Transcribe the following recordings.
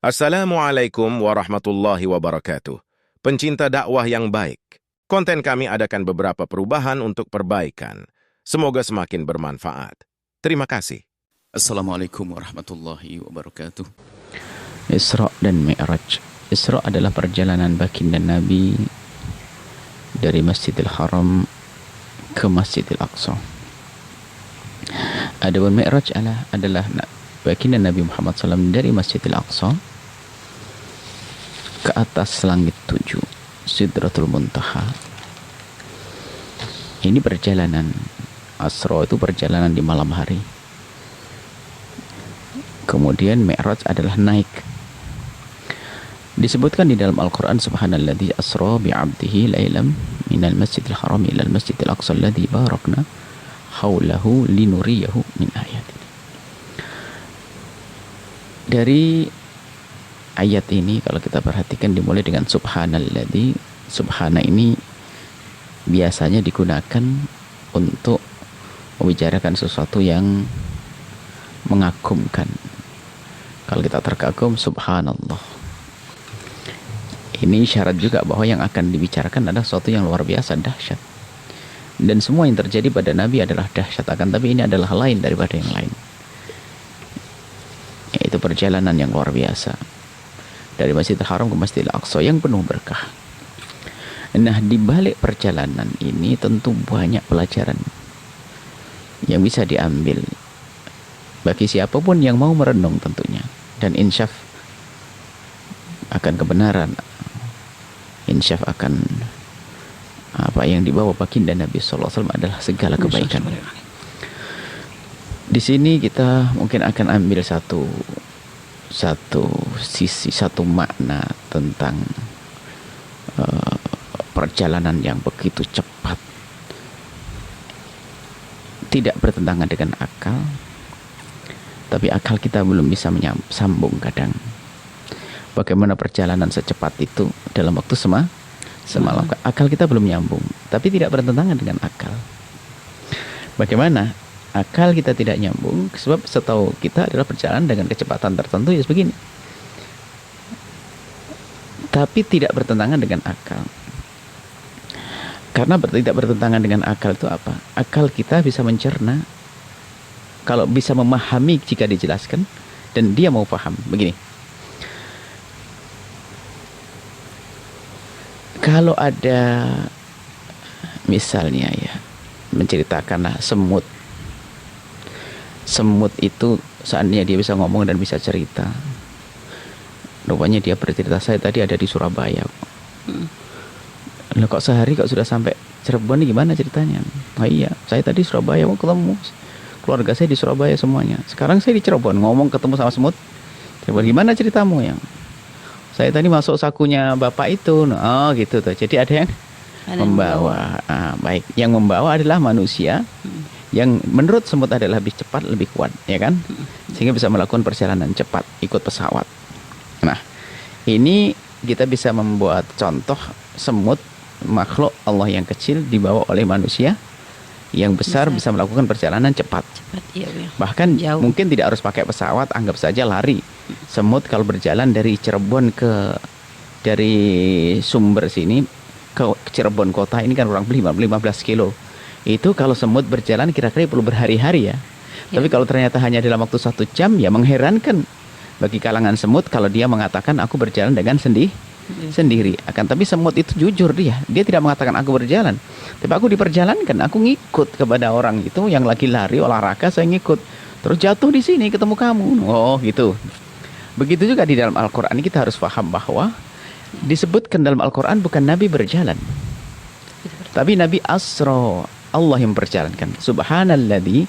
Assalamualaikum warahmatullahi wabarakatuh. Pencinta dakwah yang baik. Konten kami adakan beberapa perubahan untuk perbaikan. Semoga semakin bermanfaat. Terima kasih. Assalamualaikum warahmatullahi wabarakatuh. Isra dan Mi'raj. Isra adalah perjalanan baginda Nabi dari Masjidil Haram ke Masjidil Aqsa. Adapun Mi'raj adalah baginda Nabi Muhammad SAW dari Masjidil Aqsa ke atas langit 7, Sidratul Muntaha. Ini perjalanan Asra, itu perjalanan di malam hari. Kemudian Mi'raj adalah naik. Disebutkan di dalam Al-Quran, Subhanalladzi asra bi'abdihi laylam minal masjidil haram ilal masjidil aqsa alladzi barakna haulahu linuriyahu min ayatina. Dari ayat ini kalau kita perhatikan dimulai dengan Subhanalladzi. Subhana ini biasanya digunakan untuk membicarakan sesuatu yang mengagumkan. Kalau kita terkagum, subhanallah. Ini syarat juga bahwa yang akan dibicarakan adalah sesuatu yang luar biasa, dahsyat. Dan semua yang terjadi pada Nabi adalah dahsyat, akan tapi ini adalah lain daripada yang lain. Yaitu perjalanan yang luar biasa dari Masjidil Haram ke Masjidil Aqsa yang penuh berkah. Nah, di balik perjalanan ini tentu banyak pelajaran yang bisa diambil bagi siapapun yang mau merenung tentunya, dan insyaf akan kebenaran, insyaf akan apa yang dibawa baginda Nabi SAW adalah segala kebaikan. Di sini kita mungkin akan ambil satu sisi, satu makna tentang perjalanan yang begitu cepat, tidak bertentangan dengan akal, tapi akal kita belum bisa menyambung kadang. Bagaimana perjalanan secepat itu dalam waktu semalam. Akal kita belum nyambung, tapi tidak bertentangan dengan akal. Bagaimana akal kita tidak nyambung? Sebab setahu kita adalah perjalanan dengan kecepatan tertentu ya begini, tapi tidak bertentangan dengan akal. Karena tidak bertentangan dengan akal itu apa? Akal kita bisa mencerna, kalau bisa memahami jika dijelaskan, dan dia mau paham. Begini, kalau ada misalnya ya, menceritakanlah semut itu seandainya dia bisa ngomong dan bisa cerita, rupanya dia bercerita, saya tadi ada di Surabaya. Loh, kok sehari kok sudah sampai Cirebon, nih gimana ceritanya? Oh iya, saya tadi Surabaya mau ketemu keluarga saya di Surabaya semuanya. Sekarang saya di Cirebon, ngomong ketemu sama semut. Cirebon, gimana ceritamu yang? Saya tadi masuk sakunya bapak itu. Oh gitu tuh. Jadi ada yang membawa. Baik, yang membawa adalah manusia yang menurut semut adalah lebih cepat, lebih kuat, ya kan? Sehingga bisa melakukan perjalanan cepat, ikut pesawat. Nah, ini kita bisa membuat contoh semut, makhluk Allah yang kecil dibawa oleh manusia yang besar bisa melakukan perjalanan cepat. Iya, bahkan jauh. Mungkin tidak harus pakai pesawat, anggap saja lari. Semut kalau berjalan dari Cirebon dari sumber sini ke Cirebon kota ini kan kurang lebih 15 kilo. Itu kalau semut berjalan kira-kira perlu berhari-hari ya. Tapi kalau ternyata hanya dalam waktu 1 jam, ya mengherankan bagi kalangan semut kalau dia mengatakan aku berjalan dengan sendiri. Akan tapi semut itu jujur, dia tidak mengatakan aku berjalan, tapi aku diperjalankan, aku ngikut kepada orang itu yang lagi lari olahraga, saya ngikut, terus jatuh di sini ketemu kamu. Oh gitu. Begitu juga di dalam Al-Quran, kita harus paham bahwa disebutkan dalam Al-Quran bukan Nabi berjalan, tapi Nabi asra, Allah yang memperjalankan. Subhanalladzi,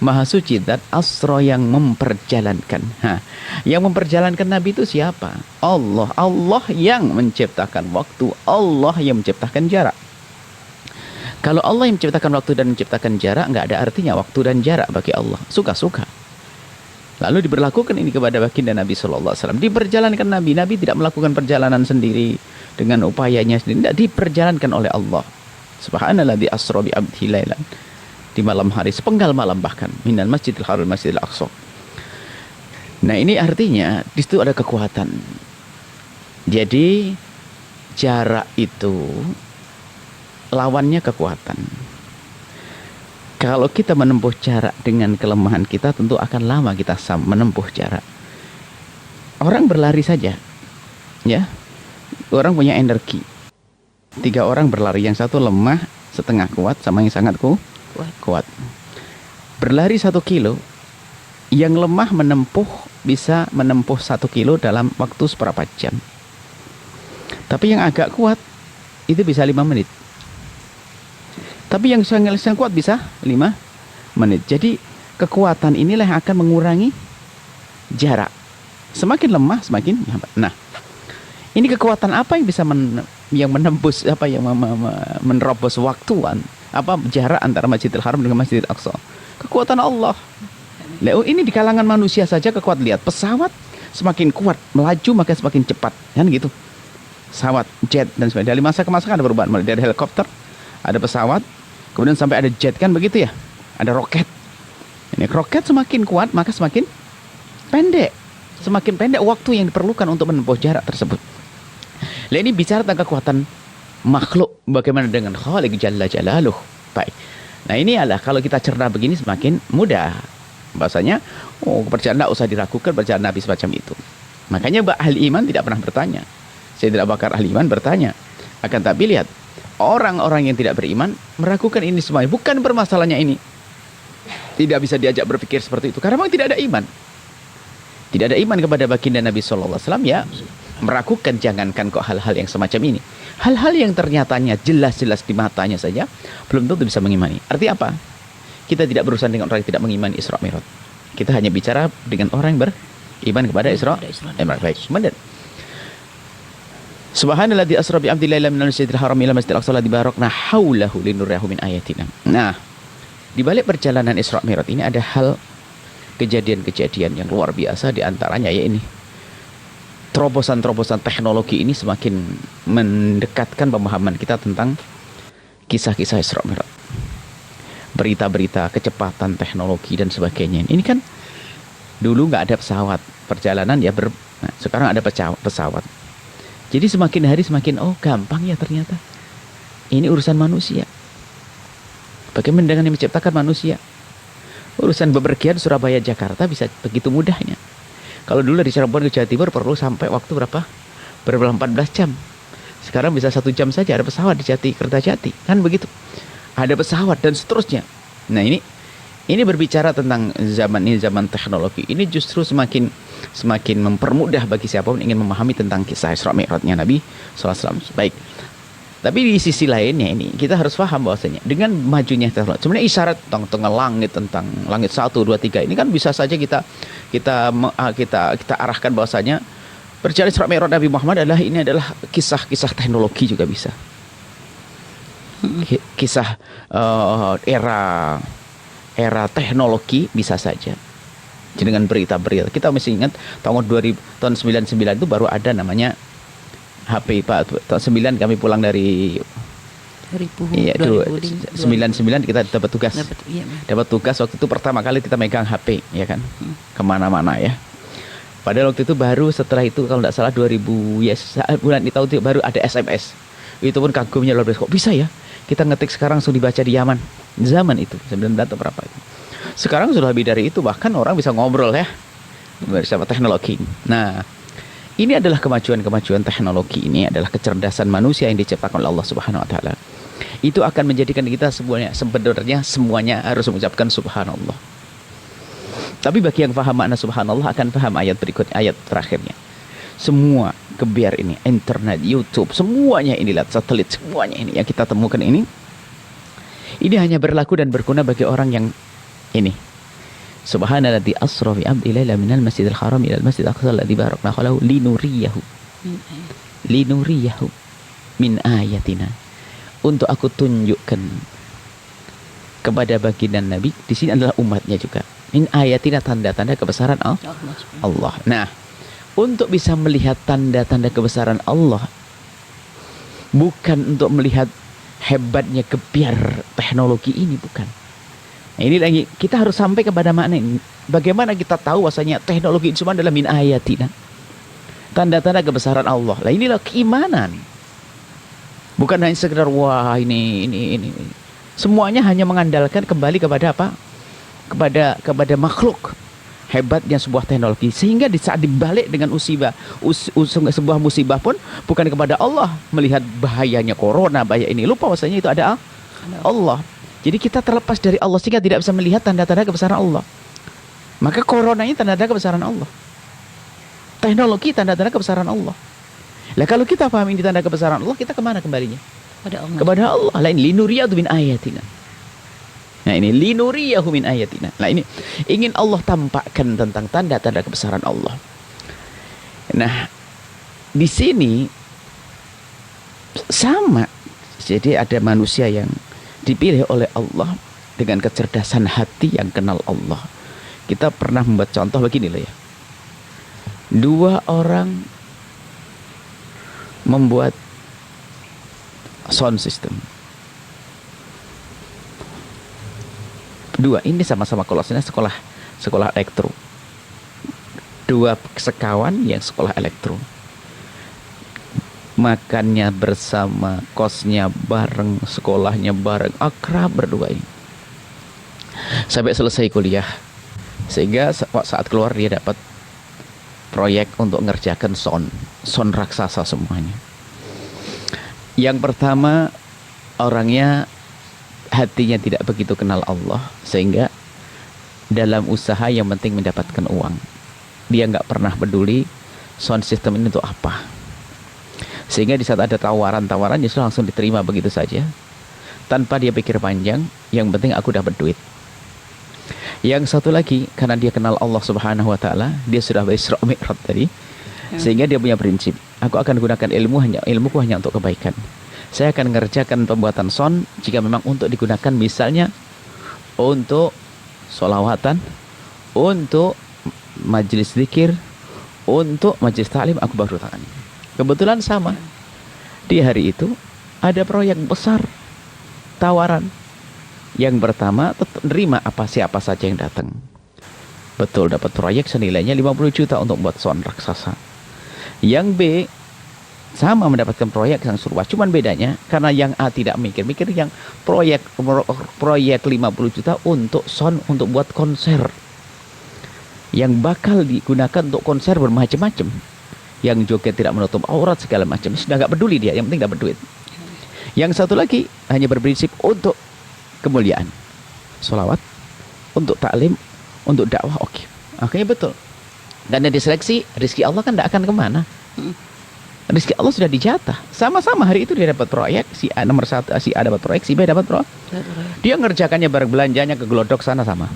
Maha suci zat asra yang memperjalankan. Yang memperjalankan Nabi itu siapa? Allah. Allah yang menciptakan waktu, Allah yang menciptakan jarak. Kalau Allah yang menciptakan waktu dan menciptakan jarak, nggak ada artinya waktu dan jarak bagi Allah. Suka-suka. Lalu diberlakukan ini kepada baginda Nabi SAW. Diperjalankan Nabi. Nabi tidak melakukan perjalanan sendiri dengan upayanya sendiri. Tidak, diperjalankan oleh Allah. Subhanalladzi asra bi abdihi lailan, di malam hari, sepenggal malam bahkan, minal masjidil haram masjidil aqsa. Nah, ini artinya di situ ada kekuatan. Jadi jarak itu lawannya kekuatan. Kalau kita menempuh jarak dengan kelemahan kita, tentu akan lama kita menempuh jarak. Orang berlari saja, ya. Orang punya energi. 3 orang berlari, yang satu lemah, setengah kuat, sama yang sangat kuat. Berlari 1 kilo, yang lemah bisa menempuh 1 kilo dalam waktu seberapa jam. Tapi yang agak kuat itu bisa 5 menit. Tapi yang sangat kuat bisa 5 menit. Jadi kekuatan inilah yang akan mengurangi jarak. Semakin lemah semakin lambat. Nah, ini kekuatan apa yang bisa yang menembus menerobos waktuan jarak antara Masjidil Haram dengan Masjidil Aqsa? Kekuatan Allah. Ini di kalangan manusia saja kekuatan. Lihat, pesawat semakin kuat melaju maka semakin cepat, kan gitu. Pesawat, jet dan sebagainya. Dari masa ke masa kan ada perubahan. Mulai dari helikopter, ada pesawat, kemudian sampai ada jet, kan begitu ya. Ada roket. Ini roket semakin kuat maka semakin pendek. Semakin pendek waktu yang diperlukan untuk menempuh jarak tersebut. Nah, ini bicara tentang kekuatan makhluk, bagaimana dengan Khaliq Jalla Jalaluh. Baik. Nah, ini adalah kalau kita cerna begini semakin mudah. Bahasanya, perjalanan tidak usah diragukan, perjalanan Nabi semacam itu. Makanya ahli iman tidak pernah bertanya. Saya tidak bakar ahli iman bertanya. Akan tapi lihat, orang-orang yang tidak beriman meragukan ini semuanya. Bukan permasalahannya ini. Tidak bisa diajak berpikir seperti itu. Karena memang tidak ada iman. Tidak ada iman kepada baginda Nabi SAW, ya meragukan, jangankan kok hal-hal yang semacam ini. Hal-hal yang ternyatanya jelas-jelas di matanya saja belum tentu bisa mengimani. Artinya apa? Kita tidak berurusan dengan orang yang tidak mengimani Isra Mi'raj. Kita hanya bicara dengan orang yang beriman kepada Isra Mi'raj. Baik. Kemudian Subhanalladzi asra bi 'abdihi lailan minal masjidil haram ila masjidil aqsa alladzi barakna haulahu linuriyahu min ayatina. Nah, di balik perjalanan Isra Mi'raj ini ada hal kejadian-kejadian yang luar biasa, di antaranya ya ini. Terobosan-terobosan teknologi ini semakin mendekatkan pemahaman kita tentang kisah-kisah Isra Mi'raj. Berita-berita kecepatan teknologi dan sebagainya. Ini kan dulu nggak ada pesawat, perjalanan ya sekarang ada pesawat. Jadi semakin hari semakin gampang ya ternyata. Ini urusan manusia. Bagaimana dengan yang menciptakan manusia? Urusan bepergian Surabaya Jakarta bisa begitu mudahnya. Kalau dulu dari Cirebon ke Jawa Timur perlu sampai waktu berapa? 14 jam. Sekarang bisa 1 jam saja, ada pesawat di Kertajati, kan begitu. Ada pesawat dan seterusnya. Nah, ini berbicara tentang zaman teknologi. Ini justru semakin mempermudah bagi siapapun ingin memahami tentang kisah Isra Mi'rajnya Nabi SAW. Baik. Tapi di sisi lainnya ini kita harus paham bahwasanya dengan majunya teknologi, sebenarnya isyarat tentang langit 1, 2, 3 ini kan bisa saja kita arahkan bahwasanya perjalanan Isra Mi'raj Nabi Muhammad adalah kisah-kisah teknologi juga bisa. Kisah era teknologi bisa saja. Jadi dengan berita-berita. Kita mesti ingat tahun 99 itu baru ada namanya HP, Pak. Tahun 9 kami pulang dari 99 kita dapat tugas. Dapat tugas waktu itu pertama kali kita megang HP, ya kan? Kemana-mana ya. Padahal waktu itu baru setelah itu kalau tidak salah 2000 ya bulan di tahun itu baru ada SMS. Itu pun kagumnya luar biasa. Kok bisa ya? Kita ngetik sekarang langsung dibaca di zaman itu 9 atau berapa itu. Sekarang sudah lebih dari itu, bahkan orang bisa ngobrol ya bersama teknologi. Nah, ini adalah kemajuan teknologi, ini adalah kecerdasan manusia yang diciptakan oleh Allah Subhanahu wa taala. Itu akan menjadikan kita semuanya harus mengucapkan subhanallah. Tapi bagi yang paham makna subhanallah akan paham ayat terakhirnya. Semua kebiar ini, internet, YouTube, semuanya ini, lihat satelit, semuanya ini yang kita temukan ini hanya berlaku dan berguna bagi orang yang ini. Subhanalladzi asra bi 'abdihi lailan minal masjidil haram ilal masjidil aqsa alladzi barakna haulahu linuriyahu min ayatina. Untuk aku tunjukkan kepada baginda Nabi, di sini adalah umatnya juga. Min ayatina, tanda-tanda kebesaran Allah. Nah, untuk bisa melihat tanda-tanda kebesaran Allah, bukan untuk melihat hebatnya kebiar teknologi ini, bukan. Nah, ini lagi kita harus sampai kepada makna ini. Bagaimana kita tahu bahwasanya teknologi itu semua adalah min ayatina, tanda-tanda kebesaran Allah. Lah inilah keimanan. Bukan hanya sekedar wah ini. Semuanya hanya mengandalkan kembali kepada apa? Kepada makhluk. Hebatnya sebuah teknologi sehingga di saat dibalik dengan sebuah musibah pun bukan kepada Allah, melihat bahayanya corona, bahaya ini, lupa bahwasanya itu ada Allah. Jadi kita terlepas dari Allah sehingga tidak bisa melihat tanda-tanda kebesaran Allah. Maka corona ini tanda-tanda kebesaran Allah. Teknologi tanda-tanda kebesaran Allah. Lah kalau kita paham ini tanda kebesaran Allah, kita kemana kembalinya? Kepada Allah. Lain linuriyatu min ayatina. Nah ini linuriyahu min ayatina. Nah ini ingin Allah tampakkan tentang tanda-tanda kebesaran Allah. Nah di sini sama. Jadi ada manusia yang dipilih oleh Allah dengan kecerdasan hati yang kenal Allah. Kita pernah membuat contoh begini loh ya. 2 orang membuat sound system. 2 ini sama-sama kolosnya sekolah elektro. 2 sekawan yang sekolah elektro. Makannya bersama, kosnya bareng, sekolahnya bareng, akrab berdua ini. Sampai selesai kuliah. Sehingga saat keluar dia dapat proyek untuk ngerjakan sound raksasa semuanya. Yang pertama, orangnya hatinya tidak begitu kenal Allah, sehingga dalam usaha yang penting mendapatkan uang. Dia nggak pernah peduli sound system ini untuk apa. Sehingga di saat ada tawaran-tawaran justru langsung diterima begitu saja, tanpa dia pikir panjang, yang penting aku dapat duit. Yang satu lagi, karena dia kenal Allah Subhanahu wa taala, dia sudah Isra Mi'raj tadi, sehingga dia punya prinsip, aku akan gunakan ilmuku hanya untuk kebaikan. Saya akan mengerjakan pembuatan sound jika memang untuk digunakan misalnya untuk sholawatan, untuk majelis zikir, untuk majelis taklim, aku baru tangani. Kebetulan sama. Di hari itu ada proyek besar tawaran. Yang pertama terima siapa saja yang datang. Betul, dapat proyek senilainya 50 juta untuk buat sound raksasa. Yang B sama mendapatkan proyek yang serupa, cuman bedanya karena yang A tidak mikir yang proyek 50 juta untuk sound, untuk buat konser yang bakal digunakan untuk konser bermacam-macam, yang joget tidak menutup aurat segala macam, sudah nggak peduli dia, yang penting dapat duit. Yang satu lagi hanya berprinsip untuk kemuliaan, sholawat, untuk taklim, untuk dakwah. Oke. Akhirnya betul, karena diseleksi, rezeki Allah kan tidak akan kemana. Rezeki Allah sudah dijatah. Sama-sama hari itu dia dapat proyek, si A nomor 1, si A dapat proyek, si B dapat proyek. Dia ngerjakannya bareng, belanjanya ke Glodok sana sama.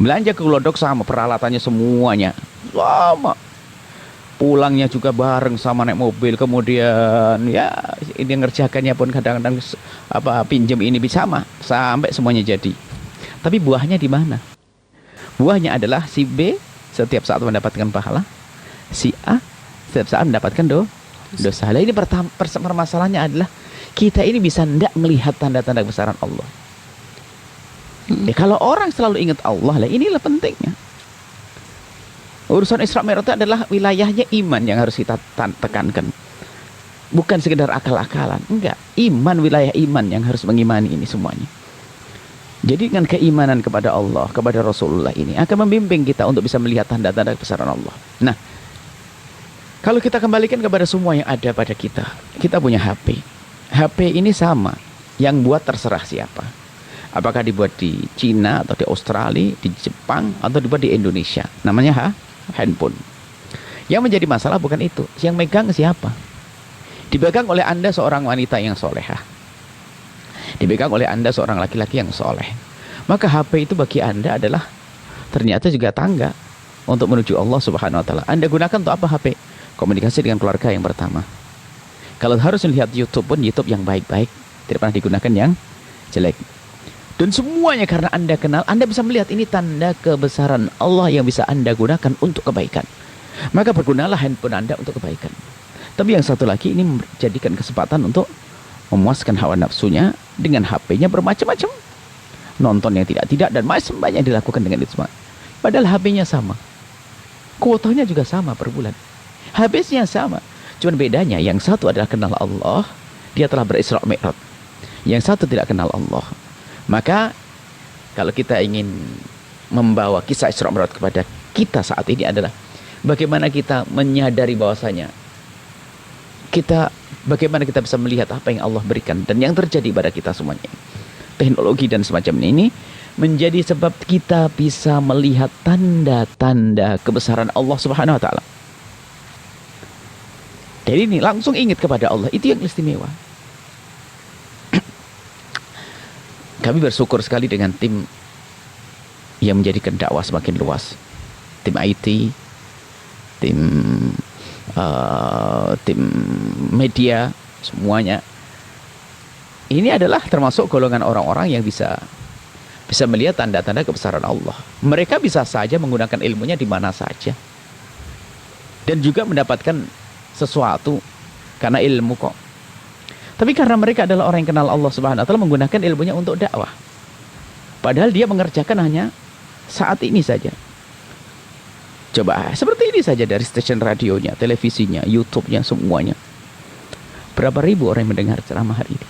Belanja ke Glodok sama, peralatannya semuanya sama. Pulangnya juga bareng sama, naik mobil. Kemudian ya ini ngerjakannya pun kadang-kadang pinjam ini bisa sama, sampai semuanya jadi. Tapi buahnya di mana? Buahnya adalah si B setiap saat mendapatkan pahala, si A setiap saat mendapatkan dosa. Nah, ini permasalahannya adalah kita ini bisa tidak melihat tanda-tanda kebesaran Allah. Ya, kalau orang selalu ingat Allah, lah inilah pentingnya. Urusan Isra Mi'raj itu adalah wilayahnya iman yang harus kita tekankan. Bukan sekedar akal-akalan, enggak. Iman, wilayah iman yang harus mengimani ini semuanya. Jadi dengan keimanan kepada Allah, kepada Rasulullah ini akan membimbing kita untuk bisa melihat tanda-tanda kebesaran Allah. Nah, kalau kita kembalikan kepada semua yang ada pada kita, kita punya HP. HP ini sama, yang buat terserah siapa. Apakah dibuat di Cina atau di Australia, di Jepang atau dibuat di Indonesia. Namanya handphone. Yang menjadi masalah bukan itu, yang megang siapa. Dipegang oleh Anda seorang wanita yang solehah, dipegang oleh Anda seorang laki-laki yang soleh. Maka HP itu bagi Anda adalah ternyata juga tangga untuk menuju Allah Subhanahu wa taala. Anda gunakan untuk apa HP? Komunikasi dengan keluarga yang pertama. Kalau harus melihat YouTube pun YouTube yang baik-baik, tidak pernah digunakan yang jelek. Dan semuanya karena Anda kenal, Anda bisa melihat ini tanda kebesaran Allah yang bisa Anda gunakan untuk kebaikan. Maka bergunalah handphone Anda untuk kebaikan. Tapi yang satu lagi ini menjadikan kesempatan untuk memuaskan hawa nafsunya dengan HP-nya bermacam-macam. nonton yang tidak-tidak, dan masih banyak dilakukan dengan itu semua. Padahal HP-nya sama. Kuotanya juga sama per bulan. Habisnya sama. Cuman bedanya, yang satu adalah kenal Allah, dia telah berisra mi'raj. Yang satu tidak kenal Allah. Maka, kalau kita ingin membawa kisah Isra Mi'raj kepada kita saat ini adalah bagaimana kita menyadari bahwasanya bagaimana kita bisa melihat apa yang Allah berikan dan yang terjadi pada kita semuanya. Teknologi dan semacam ini menjadi sebab kita bisa melihat tanda-tanda kebesaran Allah Subhanahu wa taala. Jadi ini langsung ingat kepada Allah, itu yang istimewa. Kami bersyukur sekali dengan tim yang menjadikan dakwah semakin luas. Tim IT, tim media, semuanya. Ini adalah termasuk golongan orang-orang yang bisa melihat tanda-tanda kebesaran Allah. Mereka bisa saja menggunakan ilmunya di mana saja. Dan juga mendapatkan sesuatu karena ilmu kok. Tapi karena mereka adalah orang yang kenal Allah Subhanahu wa taala, menggunakan ilmunya untuk dakwah. Padahal dia mengerjakan hanya saat ini saja. Coba seperti ini saja, dari stasiun radionya, televisinya, YouTube-nya, semuanya. Berapa ribu orang yang mendengar ceramah hari ini?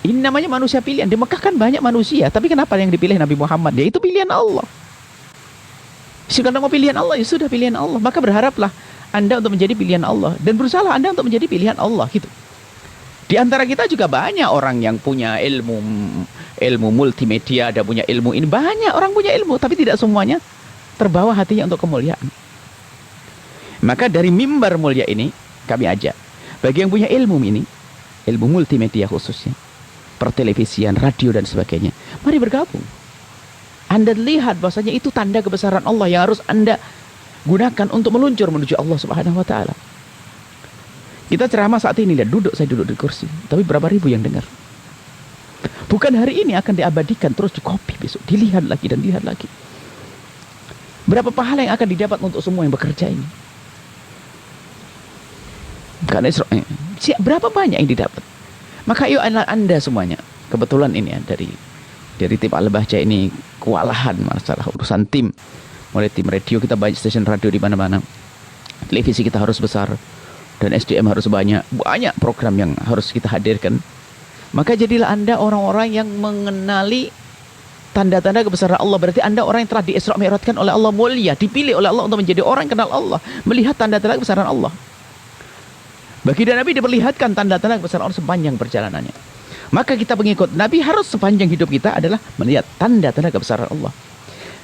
Ini namanya manusia pilihan. Di Mekah kan banyak manusia, tapi kenapa yang dipilih Nabi Muhammad? Ya itu pilihan Allah. Karena mau pilihan Allah, ya sudah pilihan Allah. Maka berharaplah Anda untuk menjadi pilihan Allah, dan berusaha Anda untuk menjadi pilihan Allah gitu. Di antara kita juga banyak orang yang punya ilmu multimedia, ada punya ilmu ini, banyak orang punya ilmu, tapi tidak semuanya terbawa hatinya untuk kemuliaan. Maka dari mimbar mulia ini kami ajak bagi yang punya ilmu ini, ilmu multimedia khususnya, pertelevisian, radio dan sebagainya, mari bergabung. Anda lihat bahwasanya itu tanda kebesaran Allah yang harus Anda gunakan untuk meluncur menuju Allah Subhanahu wa taala. Kita ceramah saat ini, lihat, saya duduk di kursi, tapi berapa ribu yang dengar. Bukan hari ini akan diabadikan, terus di copy besok, dilihat lagi dan dilihat lagi. Berapa pahala yang akan didapat untuk semua yang bekerja ini? Karena berapa banyak yang didapat? Maka yuk Anda semuanya, kebetulan ini ya, dari tim Al-Bahjah ini kewalahan masalah urusan tim. Mulai tim radio, kita banyak stasiun radio di mana-mana. Televisi kita harus besar, dan SDM harus banyak program yang harus kita hadirkan. Maka jadilah Anda orang-orang yang mengenali tanda-tanda kebesaran Allah. Berarti Anda orang yang telah di-Isra Mi'rajkan oleh Allah, mulia, dipilih oleh Allah untuk menjadi orang yang kenal Allah, melihat tanda-tanda kebesaran Allah. Baginda Nabi diperlihatkan tanda-tanda kebesaran Allah sepanjang perjalanannya. Maka kita pengikut Nabi harus sepanjang hidup kita adalah melihat tanda-tanda kebesaran Allah.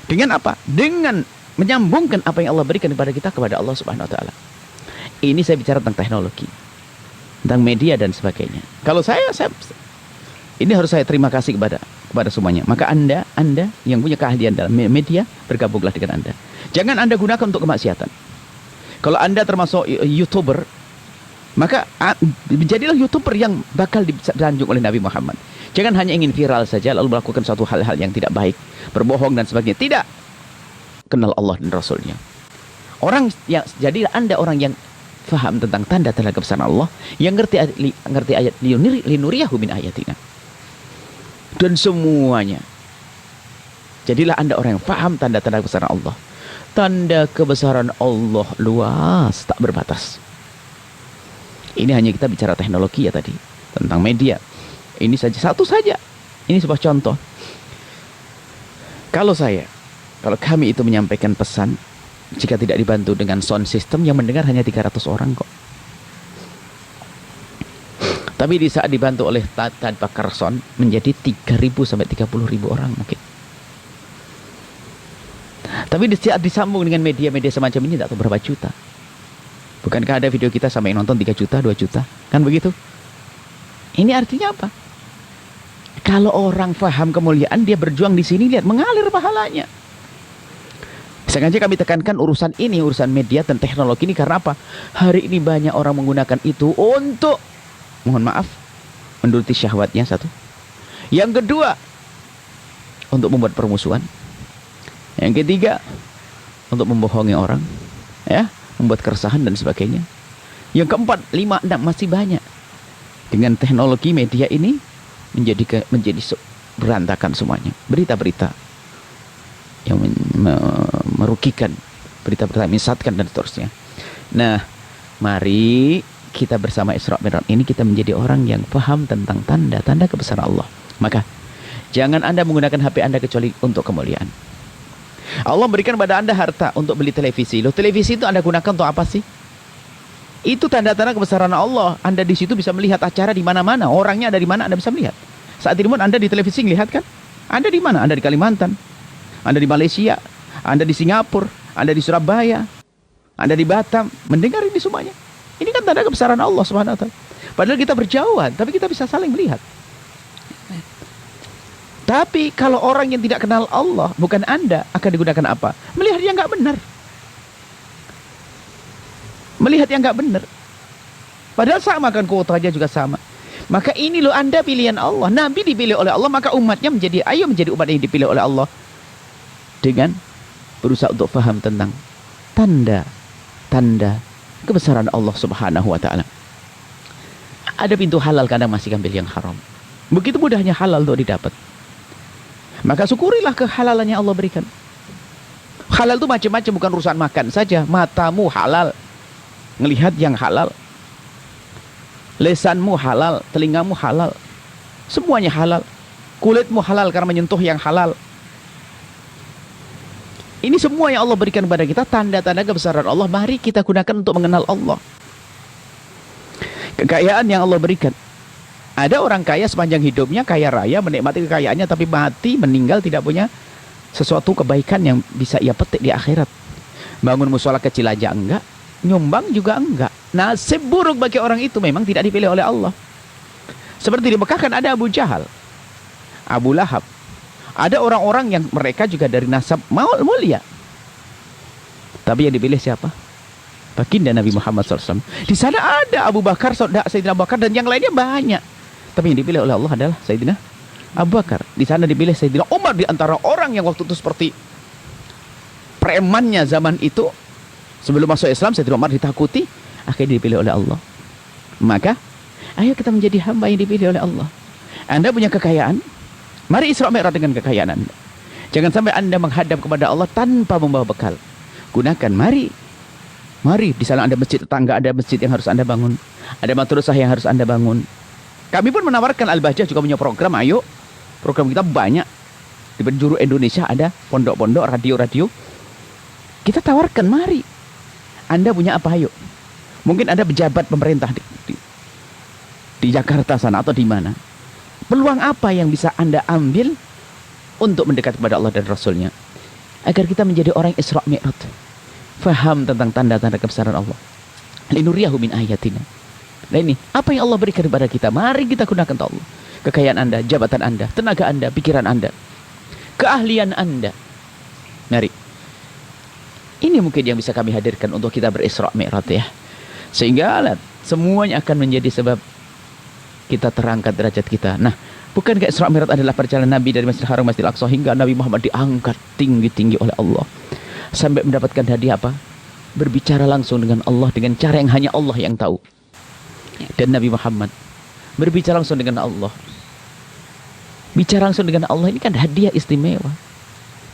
Dengan apa? Dengan menyambungkan apa yang Allah berikan kepada kita kepada Allah Subhanahu wa taala. Ini saya bicara tentang teknologi, tentang media dan sebagainya. Kalau saya ini harus saya terima kasih kepada semuanya. Maka Anda yang punya keahlian dalam media, bergabunglah dengan Anda. Jangan Anda gunakan untuk kemaksiatan. Kalau Anda termasuk YouTuber, maka jadilah YouTuber yang bakal disanjung oleh Nabi Muhammad. Jangan hanya ingin viral saja lalu melakukan suatu hal-hal yang tidak baik, berbohong dan sebagainya. Tidak. Kenal Allah dan Rasulnya. Jadilah Anda orang yang faham tentang tanda-tanda kebesaran Allah, yang ngerti ayat linuriyahu min ayatina. Dan semuanya. Jadilah Anda orang yang faham tanda-tanda kebesaran Allah. Tanda kebesaran Allah luas, tak berbatas. Ini hanya kita bicara teknologi ya tadi, tentang media. Ini satu saja. Ini sebuah contoh. Kalau kami itu menyampaikan pesan, jika tidak dibantu dengan sound system, yang mendengar hanya 300 orang kok. Tapi di saat dibantu oleh tanpa sound, menjadi 3.000 sampai 30.000 orang mungkin. Tapi di saat disambung dengan media-media semacam ini, tak tahu berapa juta. Bukankah ada video kita sampai nonton 3 juta, 2 juta? Kan begitu? Ini artinya apa? Kalau orang faham kemuliaan, dia berjuang di sini, lihat, mengalir pahalanya. Sengaja kami tekankan urusan ini, urusan media dan teknologi ini, karena apa? Hari ini banyak orang menggunakan itu untuk, mohon maaf, menuruti syahwatnya, satu. Yang kedua, untuk membuat permusuhan. Yang ketiga, untuk membohongi orang, ya, membuat keresahan dan sebagainya. Yang keempat, 5, 6 masih banyak. Dengan teknologi media ini menjadi berantakan semuanya. Berita-berita yang merugikan, berita-berita yang menyesatkan dan seterusnya. Nah, mari kita bersama Isra Mi'raj ini kita menjadi orang yang paham tentang tanda-tanda kebesaran Allah. Maka jangan Anda menggunakan HP Anda kecuali untuk kemuliaan. Allah berikan pada Anda harta untuk beli televisi. Loh, televisi itu Anda gunakan untuk apa sih? Itu tanda-tanda kebesaran Allah. Anda di situ bisa melihat acara di mana-mana. Orangnya ada di mana Anda bisa melihat. Saat ini Anda di televisi melihat kan? Anda di mana? Anda di Kalimantan. Anda di Malaysia. Anda di Singapura. Anda di Surabaya. Anda di Batam. Mendengar ini semuanya. Ini kan tanda kebesaran Allah Subhanahu wa taala. Padahal kita berjauhan, tapi kita bisa saling melihat. Tapi kalau orang yang tidak kenal Allah, bukan Anda, akan digunakan apa? Melihat yang nggak benar. Melihat yang nggak benar. Padahal sama kan, kuotanya juga sama. Maka ini loh Anda pilihan Allah. Nabi dipilih oleh Allah, maka umatnya menjadi umat yang dipilih oleh Allah. Dengan berusaha untuk faham tentang tanda kebesaran Allah Subhanahu wa taala. Ada pintu halal, kadang masih ambil yang haram. Begitu mudahnya halal untuk didapat. Maka syukurilah kehalalannya Allah berikan. Halal itu macam-macam, bukan urusan makan saja. Matamu halal, ngelihat yang halal. Lesanmu halal, telingamu halal. Semuanya halal. Kulitmu halal karena menyentuh yang halal. Ini semua yang Allah berikan kepada kita, tanda-tanda kebesaran Allah. Mari kita gunakan untuk mengenal Allah. Kekayaan yang Allah berikan. Ada orang kaya sepanjang hidupnya, kaya raya, menikmati kekayaannya, tapi mati, meninggal, tidak punya sesuatu kebaikan yang bisa ia petik di akhirat. Bangun musola kecil aja enggak, nyumbang juga enggak. Nasib buruk bagi orang itu, memang tidak dipilih oleh Allah. Seperti di Mekah kan ada Abu Jahal, Abu Lahab. Ada orang-orang yang mereka juga dari nasab mulia. Tapi yang dipilih siapa? Baginda Nabi Muhammad SAW. Di sana ada Abu Bakar, Sayyidina Abu Bakar, dan yang lainnya banyak. Tapi yang dipilih oleh Allah adalah Sayyidina Abu Bakar. Di sana dipilih Sayyidina Umar, di antara orang yang waktu itu seperti premannya zaman itu. Sebelum masuk Islam, Sayyidina Umar ditakuti, akhirnya dipilih oleh Allah. Maka, ayo kita menjadi hamba yang dipilih oleh Allah. Anda punya kekayaan, mari Isra Mi'raj dengan kekayaan Anda. Jangan sampai Anda menghadap kepada Allah tanpa membawa bekal. Gunakan, mari. Mari, di sana ada masjid tetangga, ada masjid yang harus Anda bangun. Ada madrasah yang harus Anda bangun. Kami pun menawarkan, Al-Bahjah juga punya program, ayo. Program kita banyak. Di penjuru Indonesia ada pondok-pondok, radio-radio. Kita tawarkan, mari. Anda punya apa, ayo. Mungkin Anda pejabat pemerintah di Jakarta sana atau di mana. Peluang apa yang bisa Anda ambil untuk mendekat kepada Allah dan Rasulnya, agar kita menjadi orang Isra Mi'raj, faham tentang tanda-tanda kebesaran Allah. Linuriyahu min ayatina. Nah ini, apa yang Allah berikan kepada kita, mari kita gunakan untuk Allah. Kekayaan Anda, jabatan Anda, tenaga Anda, pikiran Anda, keahlian Anda. Mari. Ini mungkin yang bisa kami hadirkan untuk kita berisra mi'raj ya. Sehingga semuanya akan menjadi sebab kita terangkat derajat kita. Nah, bukankah Isra Mi'raj adalah perjalanan Nabi dari Masjidil Haram Masjidil Aqsa hingga Nabi Muhammad diangkat tinggi-tinggi oleh Allah sampai mendapatkan hadiah apa? Berbicara langsung dengan Allah dengan cara yang hanya Allah yang tahu. Dan Nabi Muhammad berbicara langsung dengan Allah. Bicara langsung dengan Allah ini kan hadiah istimewa.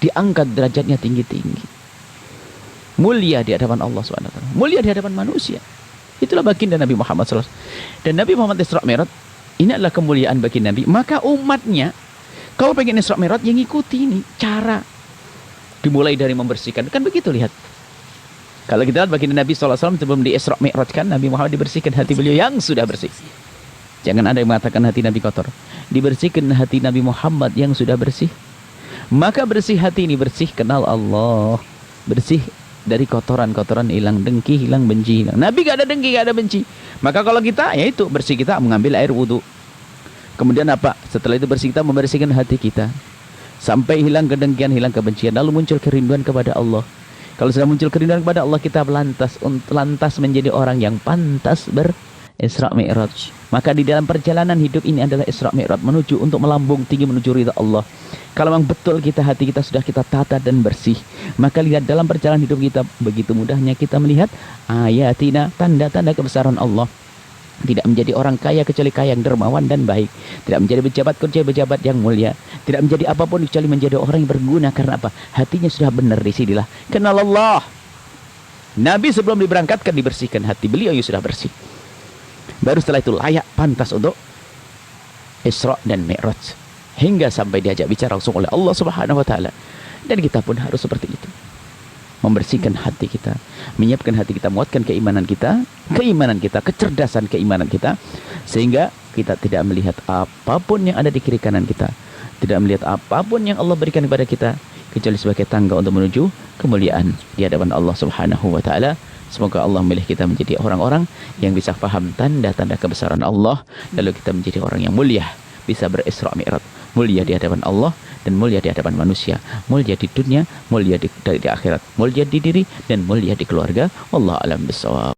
Diangkat derajatnya tinggi-tinggi. Mulia di hadapan Allah SWT. Mulia di hadapan manusia. Itulah baginda Nabi Muhammad SAW. Dan Nabi Muhammad Isra Mi'raj ini adalah kemuliaan bagi Nabi. Maka umatnya, kalau pengen Isra Mi'raj, yang ngikuti ini cara. Dimulai dari membersihkan. Kan begitu, lihat. Kalau kita lihat baginda Nabi SAW sebelum di Isra Mi'raj kan, Nabi Muhammad dibersihkan hati beliau yang sudah bersih. Jangan ada yang mengatakan hati Nabi kotor. Dibersihkan hati Nabi Muhammad yang sudah bersih. Maka bersih hati ini, bersih kenal Allah. Bersih dari kotoran-kotoran, hilang dengki, hilang benci. Nabi gak ada dengki, gak ada benci. Maka kalau kita, yaitu bersih kita mengambil air wudhu. Kemudian apa? Setelah itu bersih kita membersihkan hati kita. Sampai hilang kedengkian, hilang kebencian. Lalu muncul kerinduan kepada Allah. Kalau sudah muncul kerinduan kepada Allah, kita lantas menjadi orang yang pantas Isra Mi'raj. Maka di dalam perjalanan hidup ini adalah Isra Mi'raj, menuju untuk melambung tinggi menuju ridha Allah. Kalau memang betul kita, hati kita sudah kita tata dan bersih, maka lihat dalam perjalanan hidup kita, begitu mudahnya kita melihat ayatina, tanda-tanda kebesaran Allah. Tidak menjadi orang kaya kecuali kaya yang dermawan dan baik. Tidak menjadi pejabat kecuali pejabat yang mulia. Tidak menjadi apapun kecuali menjadi orang yang berguna. Karena apa? Hatinya sudah benar. Disinilah kenal Allah. Nabi sebelum diberangkatkan dibersihkan hati beliau yang sudah bersih. Baru setelah itu layak pantas untuk Isra dan Mi'raj. Hingga sampai diajak bicara langsung oleh Allah Subhanahu wa taala. Dan kita pun harus seperti itu. Membersihkan hati kita, menyiapkan hati kita, menguatkan keimanan kita, kecerdasan keimanan kita, sehingga kita tidak melihat apapun yang ada di kiri kanan kita, tidak melihat apapun yang Allah berikan kepada kita, kecuali sebagai tangga untuk menuju kemuliaan di hadapan Allah Subhanahu wa taala. Semoga Allah memilih kita menjadi orang-orang yang bisa paham tanda-tanda kebesaran Allah, lalu kita menjadi orang yang mulia, bisa berisra mi'raj, mulia di hadapan Allah dan mulia di hadapan manusia, mulia di dunia, mulia di akhirat, mulia di diri dan mulia di keluarga. Wallahu a'lam bishawab.